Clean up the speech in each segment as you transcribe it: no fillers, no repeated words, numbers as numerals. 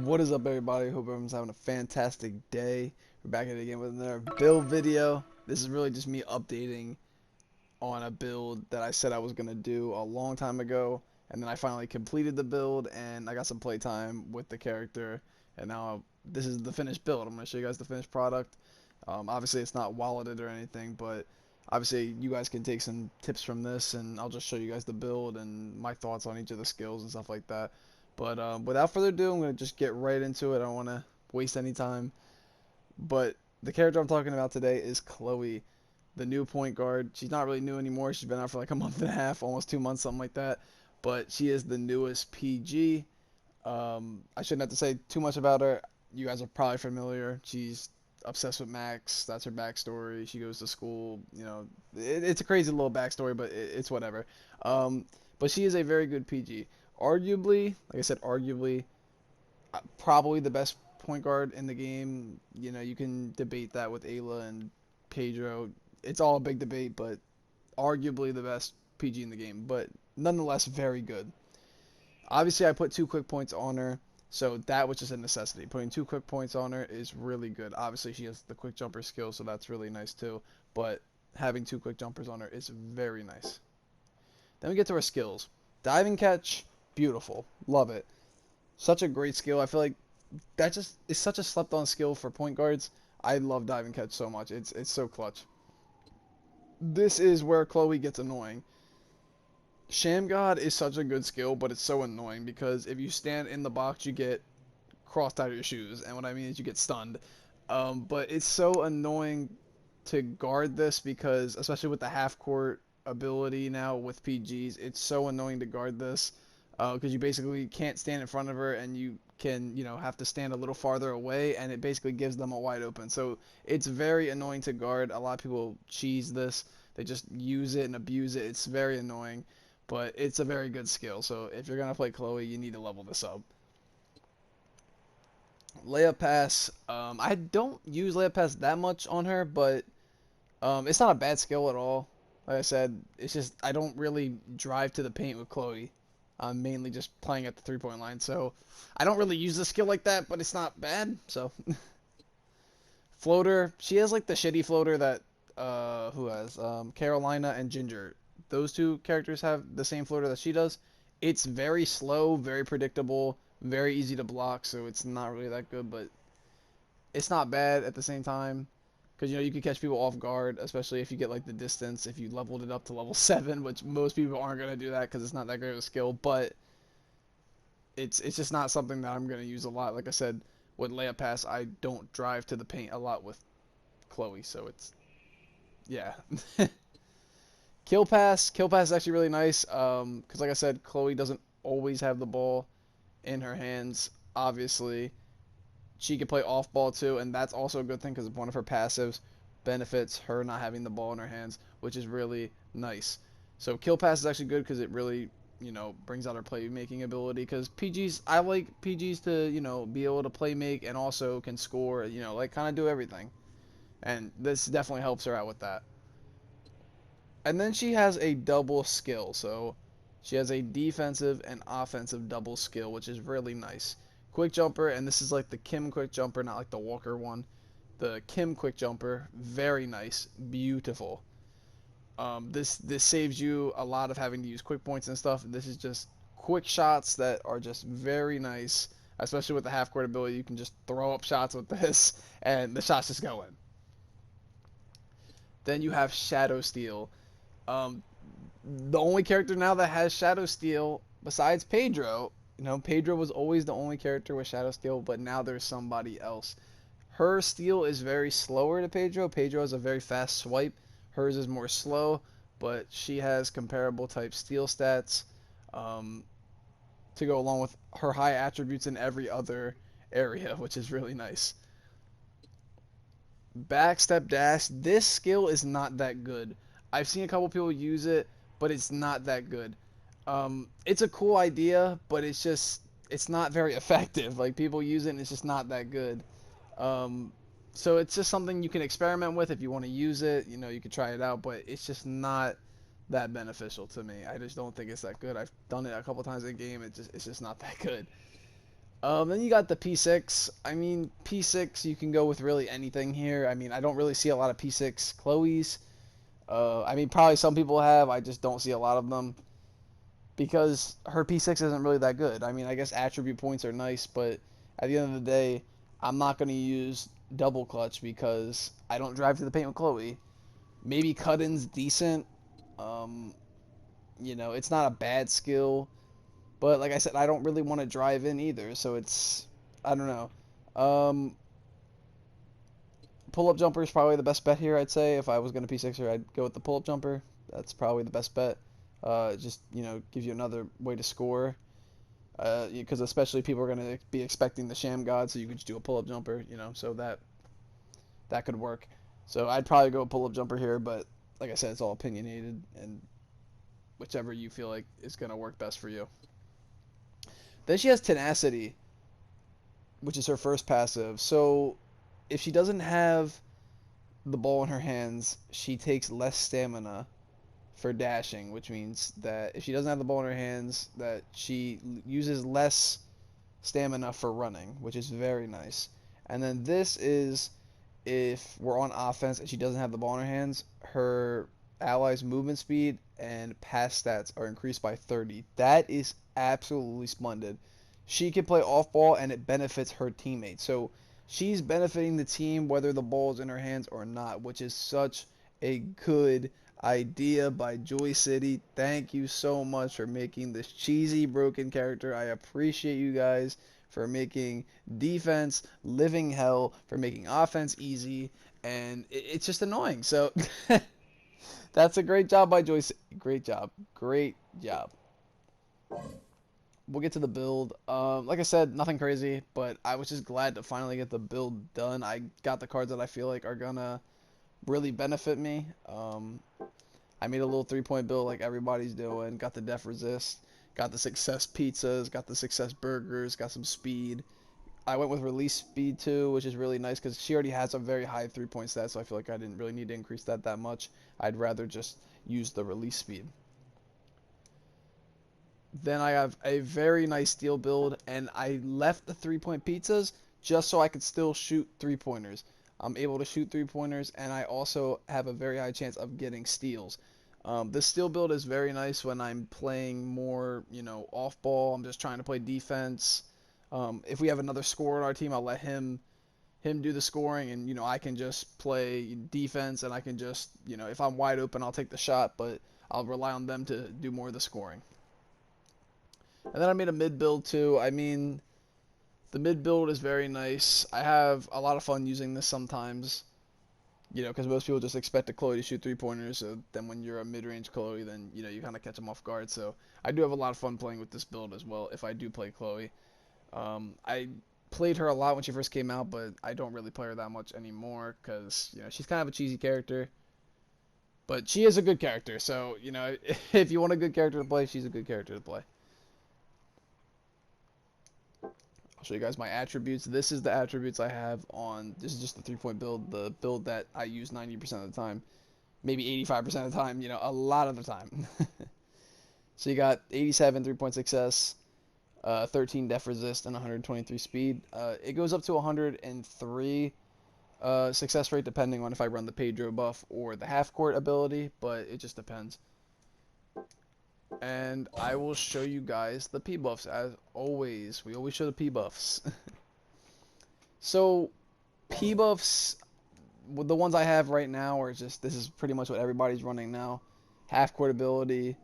What is up, everybody? Hope everyone's having a fantastic day. We're back at it again with another build video. This is really just me updating on a build that I said I was going to do a long time ago, and then I finally completed the build, and I got some playtime with the character, and now this is the finished build. I'm going to show you guys the finished product. Obviously, it's not walleted or anything, but obviously, you guys can take some tips from this, and I'll just show you guys the build and my thoughts on each of the skills and stuff like that. But without further ado, I'm going to just get right into it. I don't want to waste any time. But the character I'm talking about today is Chloe, the new point guard. She's not really new anymore. She's been out for like a month and a half, almost 2 months, something like that. But she is the newest PG. I shouldn't have to say too much about her. You guys are probably familiar. She's obsessed with Max. That's her backstory. She goes to school. It's a crazy little backstory, but it's whatever. Um, but she is a very good PG. Arguably, like I said, arguably, probably the best point guard in the game. You can debate that with Ayla and Pedro. It's all a big debate, but arguably the best PG in the game. But nonetheless, very good. Obviously, I put 2 quick points on her, so that was just a necessity. Putting 2 quick points on her is really good. Obviously, she has the quick jumper skill, so that's really nice too. But having 2 quick jumpers on her is very nice. Then we get to her skills. Diving catch, beautiful. Love it. Such a great skill. I feel like that just is such a slept on skill for point guards. I love diving catch so much. It's so clutch. This is where Chloe gets annoying. Sham God is such a good skill, but it's so annoying because if you stand in the box, you get crossed out of your shoes, and what I mean is you get stunned. But it's so annoying to guard this because, especially with the half court ability now with PGs, it's so annoying to guard this because you basically can't stand in front of her and you can, have to stand a little farther away, and it basically gives them a wide open. So it's very annoying to guard. A lot of people cheese this. They just use it and abuse it. It's very annoying, but it's a very good skill. So if you're gonna play Chloe, you need to level this up. Layup pass. I don't use layup pass that much on her, but it's not a bad skill at all. Like I said, it's just I don't really drive to the paint with Chloe. I'm mainly just playing at the 3-point line, so I don't really use the skill like that, but it's not bad. So floater, she has like the shitty floater that who has Carolina and Ginger. Those two characters have the same floater that she does. It's very slow, very predictable, very easy to block, so it's not really that good, but it's not bad at the same time. Because you can catch people off guard, especially if you get like the distance. If you leveled it up to level 7, which most people aren't gonna do that because it's not that great of a skill. But it's just not something that I'm gonna use a lot. Like I said, with layup pass, I don't drive to the paint a lot with Chloe, so it's yeah. Kill pass is actually really nice. Because like I said, Chloe doesn't always have the ball in her hands. Obviously, she can play off ball too, and that's also a good thing because one of her passives benefits her not having the ball in her hands, which is really nice. So kill pass is actually good because it really brings out her playmaking ability. Because PGs, I like PGs to be able to play make and also can score. Like kind of do everything, and this definitely helps her out with that. And then she has a double skill, so she has a defensive and offensive double skill, which is really nice. Quick jumper, and this is like the Kim quick jumper, not like the Walker one. The Kim quick jumper, very nice, beautiful. This saves you a lot of having to use quick points and stuff. This is just quick shots that are just very nice, especially with the half court ability. You can just throw up shots with this, and the shots just go in. Then you have Shadow Steel. Um, the only character now that has Shadow Steel besides Pedro. Pedro was always the only character with Shadow Steel, but now there's somebody else. Her steel is very slower to Pedro. Pedro has a very fast swipe. Hers is more slow, but she has comparable type steel stats um, to go along with her high attributes in every other area, which is really nice. Backstep dash. This skill is not that good. I've seen a couple people use it, but it's not that good. It's a cool idea, but it's not very effective. Like people use it and it's just not that good. Um, so it's just something you can experiment with if you want to use it. You can try it out, but it's just not that beneficial to me. I just don't think it's that good. I've done it a couple times in a game. It's just not that good. Then you got the P6. I mean, P6, you can go with really anything here. I mean, I don't really see a lot of P6 Chloe's. I mean, probably some people have. I just don't see a lot of them because her P6 isn't really that good. I mean, I guess attribute points are nice, but at the end of the day, I'm not going to use double clutch because I don't drive to the paint with Chloe. Maybe cut-in's decent. Um, it's not a bad skill, but like I said, I don't really want to drive in either, so I don't know. Um, Pull-up jumper is probably the best bet here, I'd say. If I was going to P6er, I'd go with the pull-up jumper. That's probably the best bet. It just, gives you another way to score. Because especially people are going to be expecting the Sham God, so you could just do a pull-up jumper, so that could work. So I'd probably go pull-up jumper here, but like I said, it's all opinionated, and whichever you feel like is going to work best for you. Then she has tenacity, which is her first passive. So if she doesn't have the ball in her hands, she takes less stamina for dashing, which means that if she doesn't have the ball in her hands, that she uses less stamina for running, which is very nice. And then this is if we're on offense and she doesn't have the ball in her hands, her allies' movement speed and pass stats are increased by 30. That is absolutely splendid. She can play off ball and it benefits her teammates. So she's benefiting the team whether the ball is in her hands or not, which is such a good idea by Joy City. Thank you so much for making this cheesy broken character. I appreciate you guys for making defense living hell, for making offense easy, and it's just annoying. So that's a great job by Joyce. Great job. Great job. We'll get to the build. Like I said, nothing crazy, but I was just glad to finally get the build done. I got the cards that I feel like are gonna really benefit me. I made a little 3-point build like everybody's doing. Got the def resist, got the success pizzas, got the success burgers, got some speed. I went with release speed too, which is really nice because she already has a very high 3-point stat, so I feel like I didn't really need to increase that much. I'd rather just use the release speed. Then I have a very nice steel build, and I left the 3-point pizzas just so I could still shoot 3-pointers. I'm able to shoot 3-pointers, and I also have a very high chance of getting steals. This steel build is very nice when I'm playing more, off ball. I'm just trying to play defense. If we have another scorer on our team, I'll let him do the scoring, and I can just play defense, and I can just if I'm wide open, I'll take the shot, but I'll rely on them to do more of the scoring. And then I made a mid build too. I mean, the mid build is very nice. I have a lot of fun using this sometimes, because most people just expect a Chloe to shoot 3-pointers. So then when you're a mid-range Chloe, then you kind of catch them off guard. So I do have a lot of fun playing with this build as well. If I do play Chloe, I played her a lot when she first came out, but I don't really play her that much anymore because she's kind of a cheesy character. But she is a good character, so if you want a good character to play, she's a good character to play. I'll show you guys my attributes. This is the attributes I have on. This is just the 3-point build, the build that I use 90% of the time, maybe 85% of the time. A lot of the time. So you got 87 3-point success, 13 def resist, and 123 speed. It goes up to 103 success rate depending on if I run the Pedro buff or the half court ability, but it just depends. And I will show you guys the P buffs as always. We always show the P buffs. So P buffs, the ones I have right now are just this is pretty much what everybody's running now. Half court ability,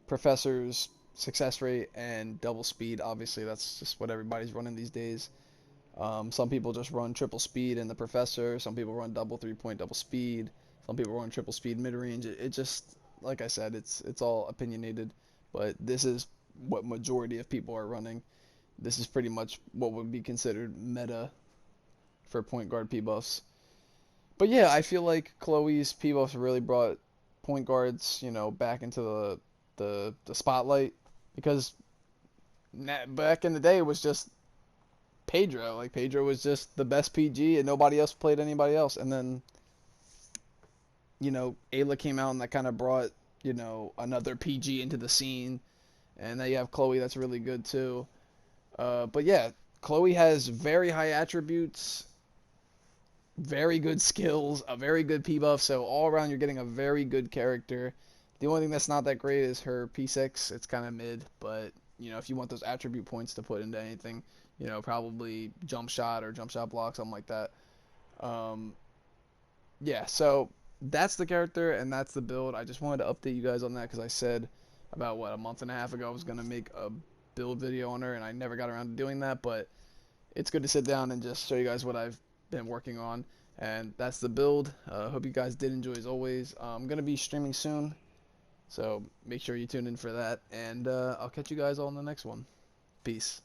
professor's success rate, and double speed. Obviously, that's just what everybody's running these days. Some people just run triple speed in the professor. Some people run double 3-point double speed. Some people run triple speed mid range. It just like I said, it's all opinionated, but this is what majority of people are running. This is pretty much what would be considered meta for point guard P buffs. But yeah, I feel like Chloe's P buffs really brought point guards, back into the spotlight because back in the day it was just Pedro. Like Pedro was just the best PG and nobody else played anybody else. And then Ayla came out and that kind of brought, another PG into the scene. And then you have Chloe that's really good too. But yeah, Chloe has very high attributes, very good skills, a very good P buff. So all around, you're getting a very good character. The only thing that's not that great is her P6. It's kind of mid, but if you want those attribute points to put into anything, probably jump shot or jump shot block, something like that. Um, yeah, so that's the character and that's the build. I just wanted to update you guys on that because I said about a month and a half ago I was gonna make a build video on her and I never got around to doing that, but it's good to sit down and just show you guys what I've been working on. And that's the build. Hope you guys did enjoy as always. I'm gonna be streaming soon, so make sure you tune in for that. And I'll catch you guys all in the next one. Peace.